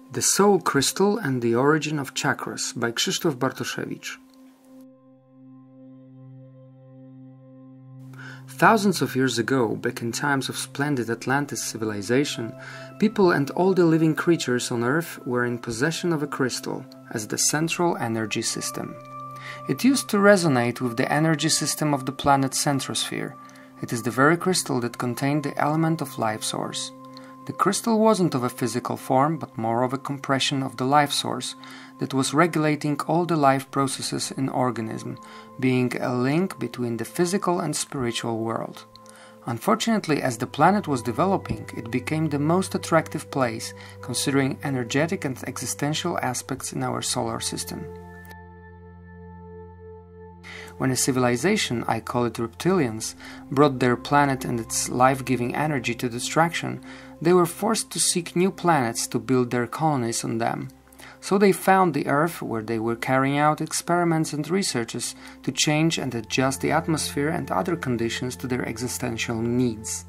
The Soul Crystal and the Origin of Chakras by Krzysztof Bartoszewicz. Thousands of years ago, back in times of splendid Atlantis civilization, people and all the living creatures on Earth were in possession of a crystal as the central energy system. It used to resonate with the energy system of the planet's centrosphere. It is the very crystal that contained the element of life source. The crystal wasn't of a physical form, but more of a compression of the life source that was regulating all the life processes in organism, being a link between the physical and spiritual world. Unfortunately, as the planet was developing, it became the most attractive place, considering energetic and existential aspects in our solar system. When a civilization, I call it reptilians, brought their planet and its life-giving energy to destruction, they were forced to seek new planets to build their colonies on them. So they found the Earth, where they were carrying out experiments and researches to change and adjust the atmosphere and other conditions to their existential needs.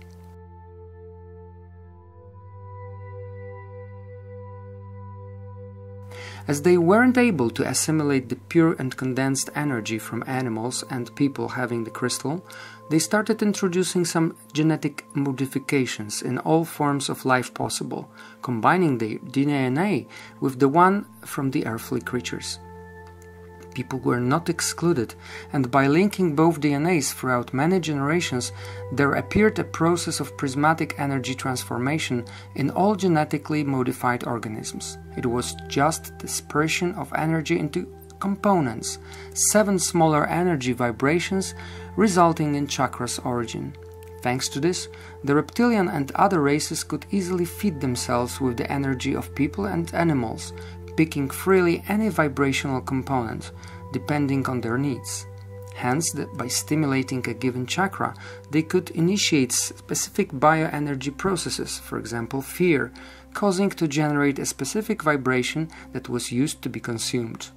As they weren't able to assimilate the pure and condensed energy from animals and people having the crystal, they started introducing some genetic modifications in all forms of life possible, combining the DNA with the one from the earthly creatures. People were not excluded, and by linking both DNAs throughout many generations, there appeared a process of prismatic energy transformation in all genetically modified organisms. It was just the dispersion of energy into components, 7 smaller energy vibrations, resulting in chakra's origin. Thanks to this, the reptilian and other races could easily feed themselves with the energy of people and animals, picking freely any vibrational component, depending on their needs. Hence, by stimulating a given chakra, they could initiate specific bioenergy processes, for example fear, causing to generate a specific vibration that was used to be consumed.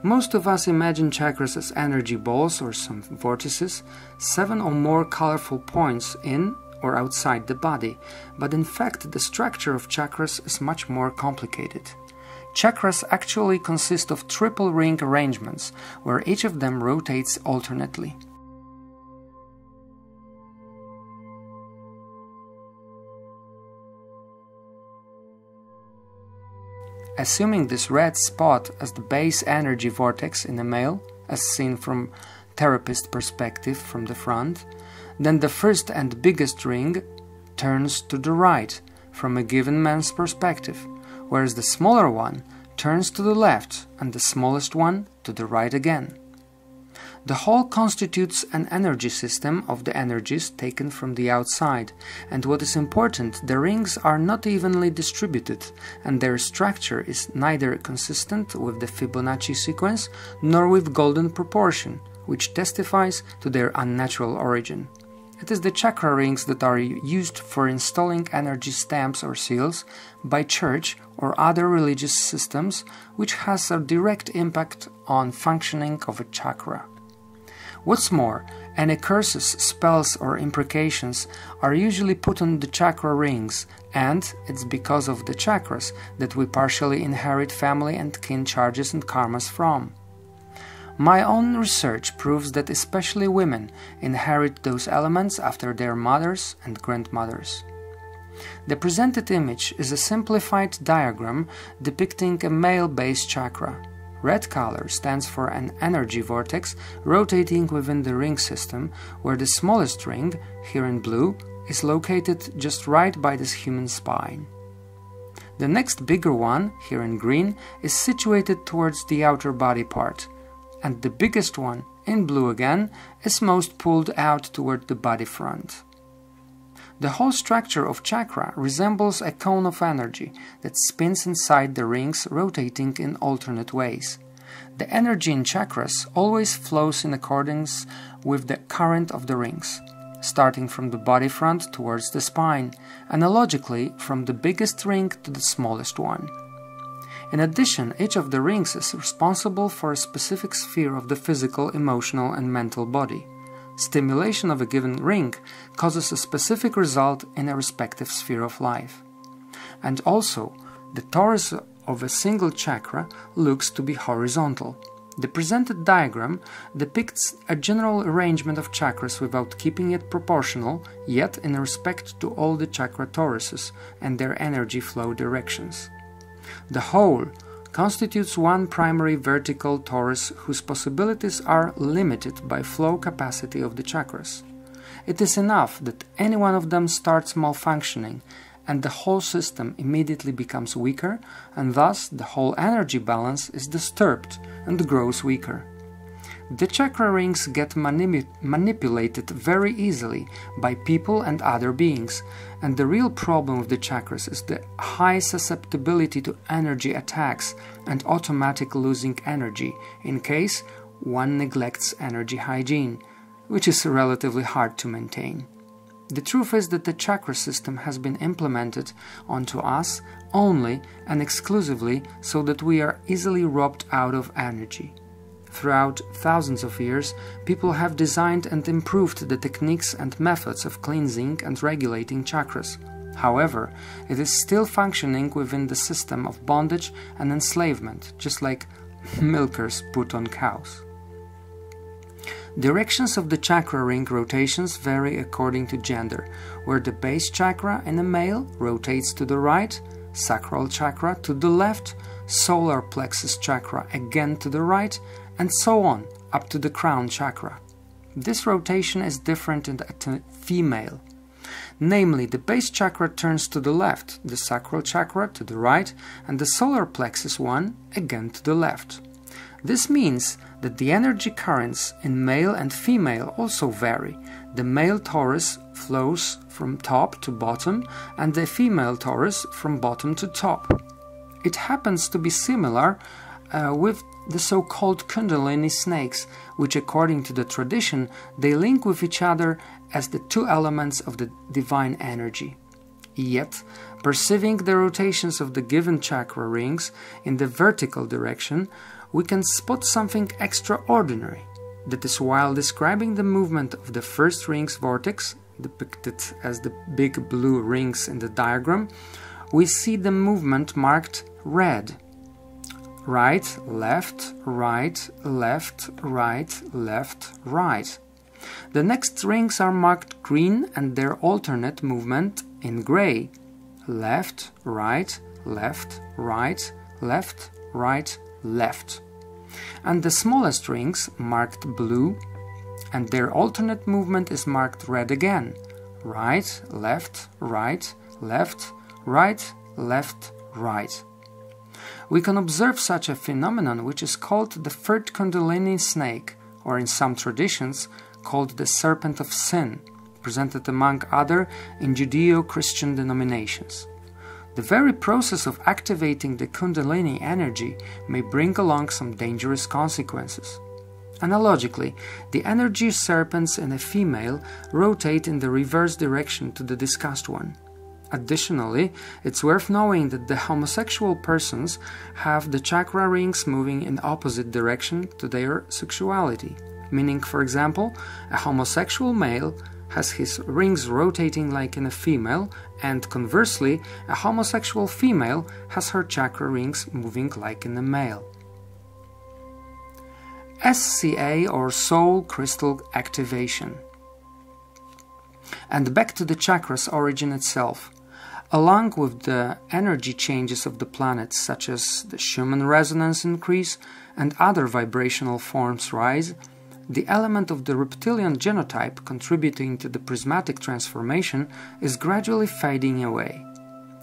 Most of us imagine chakras as energy balls or some vortices, 7 or more colorful points in or outside the body, but in fact the structure of chakras is much more complicated. Chakras actually consist of triple ring arrangements, where each of them rotates alternately. Assuming this red spot as the base energy vortex in a male, as seen from therapist perspective from the front, then the first and biggest ring turns to the right from a given man's perspective, whereas the smaller one turns to the left and the smallest one to the right again. The whole constitutes an energy system of the energies taken from the outside, and what is important, the rings are not evenly distributed, and their structure is neither consistent with the Fibonacci sequence nor with golden proportion, which testifies to their unnatural origin. It is the chakra rings that are used for installing energy stamps or seals by church or other religious systems, which has a direct impact on functioning of a chakra. What's more, any curses, spells or imprecations are usually put on the chakra rings, and it's because of the chakras that we partially inherit family and kin charges and karmas from. My own research proves that especially women inherit those elements after their mothers and grandmothers. The presented image is a simplified diagram depicting a male-based chakra. Red color stands for an energy vortex rotating within the ring system, where the smallest ring, here in blue, is located just right by this human spine. The next bigger one, here in green, is situated towards the outer body part, and the biggest one, in blue again, is most pulled out toward the body front. The whole structure of chakra resembles a cone of energy that spins inside the rings, rotating in alternate ways. The energy in chakras always flows in accordance with the current of the rings, starting from the body front towards the spine, analogically from the biggest ring to the smallest one. In addition, each of the rings is responsible for a specific sphere of the physical, emotional and mental body. Stimulation of a given ring causes a specific result in a respective sphere of life. And also, the torus of a single chakra looks to be horizontal. The presented diagram depicts a general arrangement of chakras without keeping it proportional, yet in respect to all the chakra toruses and their energy flow directions. The whole constitutes one primary vertical torus whose possibilities are limited by flow capacity of the chakras. It is enough that any one of them starts malfunctioning, and the whole system immediately becomes weaker, and thus the whole energy balance is disturbed and grows weaker. The chakra rings get manipulated very easily by people and other beings, and the real problem of the chakras is the high susceptibility to energy attacks and automatic losing energy in case one neglects energy hygiene, which is relatively hard to maintain. The truth is that the chakra system has been implemented onto us only and exclusively so that we are easily robbed out of energy. Throughout thousands of years, people have designed and improved the techniques and methods of cleansing and regulating chakras. However, it is still functioning within the system of bondage and enslavement, just like milkers put on cows. Directions of the chakra ring rotations vary according to gender, where the base chakra in a male rotates to the right, sacral chakra to the left, solar plexus chakra again to the right, and so on, up to the crown chakra. This rotation is different in the female. Namely, the base chakra turns to the left, the sacral chakra to the right, and the solar plexus one again to the left. This means that the energy currents in male and female also vary. The male torus flows from top to bottom, and the female torus from bottom to top. It happens to be similar with the so-called Kundalini snakes, which according to the tradition, they link with each other as the two elements of the divine energy. Yet, perceiving the rotations of the given chakra rings in the vertical direction, we can spot something extraordinary. That is, while describing the movement of the first ring's vortex, depicted as the big blue rings in the diagram, we see the movement marked red. Right, left, right, left, right, left, right. The next rings are marked green and their alternate movement in gray. Left, right, left, right, left, right, left. And the smallest rings marked blue and their alternate movement is marked red again. Right, left, right, left, right, left, right. We can observe such a phenomenon which is called the third Kundalini snake, or in some traditions called the serpent of sin, presented among other in Judeo-Christian denominations. The very process of activating the Kundalini energy may bring along some dangerous consequences. Analogically, the energy serpents in a female rotate in the reverse direction to the discussed one. Additionally, it's worth knowing that the homosexual persons have the chakra rings moving in opposite direction to their sexuality, meaning, for example, a homosexual male has his rings rotating like in a female, and conversely, a homosexual female has her chakra rings moving like in a male. SCA, or Soul Crystal Activation. And back to the chakra's origin itself. Along with the energy changes of the planets, such as the Schumann resonance increase and other vibrational forms rise, the element of the reptilian genotype contributing to the prismatic transformation is gradually fading away.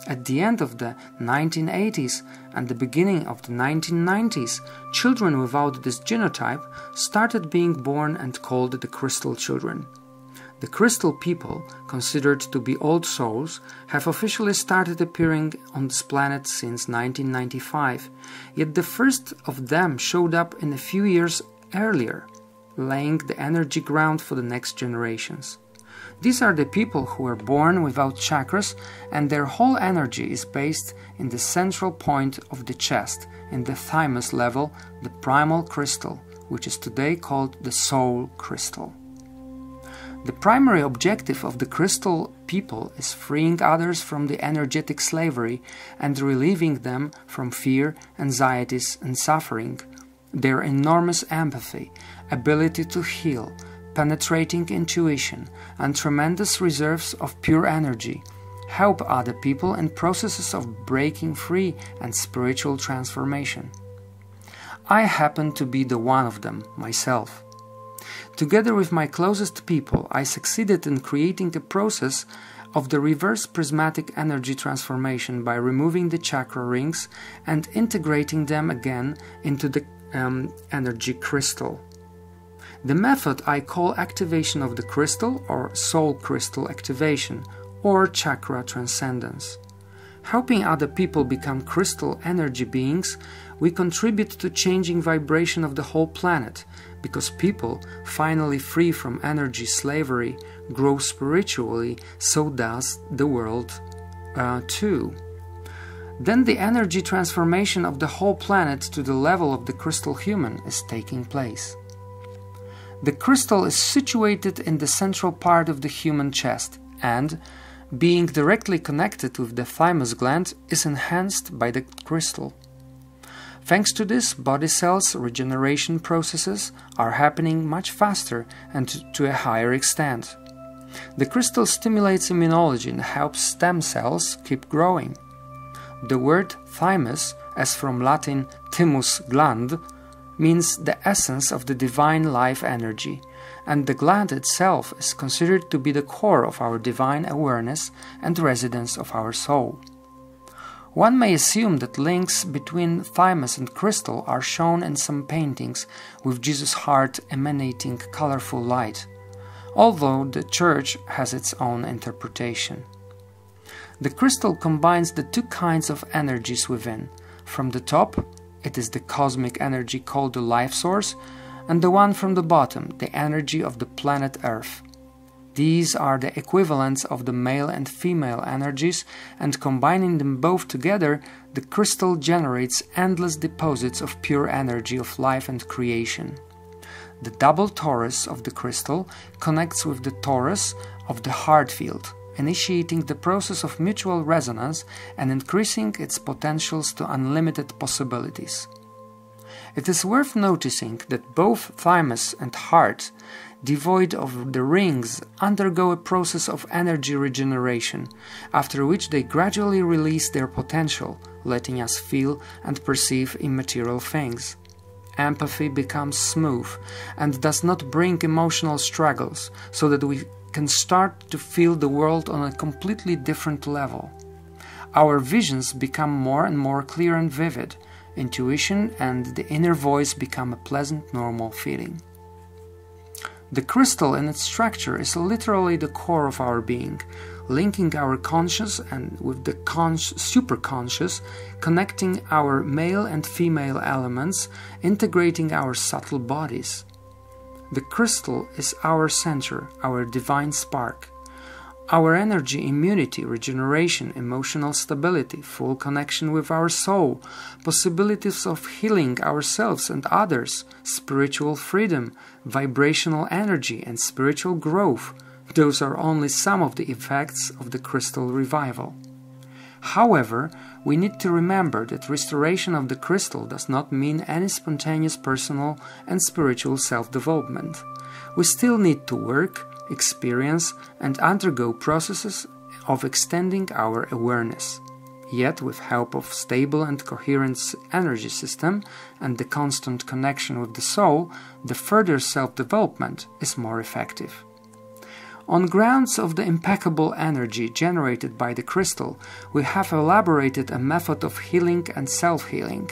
At the end of the 1980s and the beginning of the 1990s, children without this genotype started being born and called the crystal children. The crystal people, considered to be old souls, have officially started appearing on this planet since 1995, yet the first of them showed up in a few years earlier, laying the energy ground for the next generations. These are the people who were born without chakras, and their whole energy is based in the central point of the chest, in the thymus level, the primal crystal, which is today called the soul crystal. The primary objective of the crystal people is freeing others from the energetic slavery and relieving them from fear, anxieties, and suffering. Their enormous empathy, ability to heal, penetrating intuition, and tremendous reserves of pure energy help other people in processes of breaking free and spiritual transformation. I happen to be the one of them myself. Together with my closest people, I succeeded in creating a process of the reverse prismatic energy transformation by removing the chakra rings and integrating them again into the energy crystal. The method I call activation of the crystal, or soul crystal activation, or chakra transcendence. Helping other people become crystal energy beings, we contribute to changing vibration of the whole planet, because people, finally free from energy slavery, grow spiritually, so does the world too. Then the energy transformation of the whole planet to the level of the crystal human is taking place. The crystal is situated in the central part of the human chest and, being directly connected with the thymus gland, is enhanced by the crystal. Thanks to this, body cells regeneration processes are happening much faster and to a higher extent. The crystal stimulates immunology and helps stem cells keep growing. The word thymus, as from Latin thymus gland, means the essence of the divine life energy, and the gland itself is considered to be the core of our divine awareness and residence of our soul. One may assume that links between thymus and crystal are shown in some paintings with Jesus' heart emanating colorful light, although the Church has its own interpretation. The crystal combines the two kinds of energies within. From the top, it is the cosmic energy called the life source, and the one from the bottom, the energy of the planet Earth. These are the equivalents of the male and female energies, and combining them both together, the crystal generates endless deposits of pure energy of life and creation. The double torus of the crystal connects with the torus of the heart field, initiating the process of mutual resonance and increasing its potentials to unlimited possibilities. It is worth noticing that both thymus and heart, devoid of the rings, undergo a process of energy regeneration, after which they gradually release their potential, letting us feel and perceive immaterial things. Empathy becomes smooth and does not bring emotional struggles, so that we can start to feel the world on a completely different level. Our visions become more and more clear and vivid. Intuition and the inner voice become a pleasant, normal feeling. The crystal in its structure is literally the core of our being, linking our conscious and with the superconscious, connecting our male and female elements, integrating our subtle bodies. The crystal is our center, our divine spark. Our energy, immunity, regeneration, emotional stability, full connection with our soul, possibilities of healing ourselves and others, spiritual freedom, vibrational energy, and spiritual growth. Those are only some of the effects of the crystal revival. However, we need to remember that restoration of the crystal does not mean any spontaneous personal and spiritual self-development. We still need to work, experience, and undergo processes of extending our awareness. Yet, with help of stable and coherent energy system and the constant connection with the soul, the further self-development is more effective. On grounds of the impeccable energy generated by the crystal, we have elaborated a method of healing and self-healing,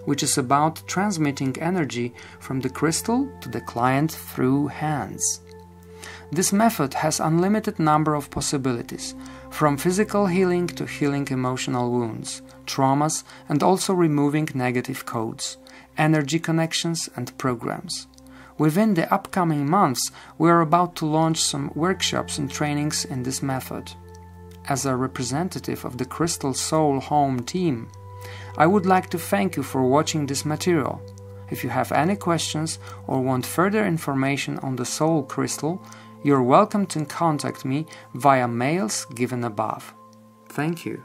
which is about transmitting energy from the crystal to the client through hands. This method has unlimited number of possibilities, from physical healing to healing emotional wounds, traumas, and also removing negative codes, energy connections and programs. Within the upcoming months, we are about to launch some workshops and trainings in this method. As a representative of the Crystal Soul Home team, I would like to thank you for watching this material. If you have any questions or want further information on the Soul Crystal, You're welcome to contact me via mails given above. Thank you.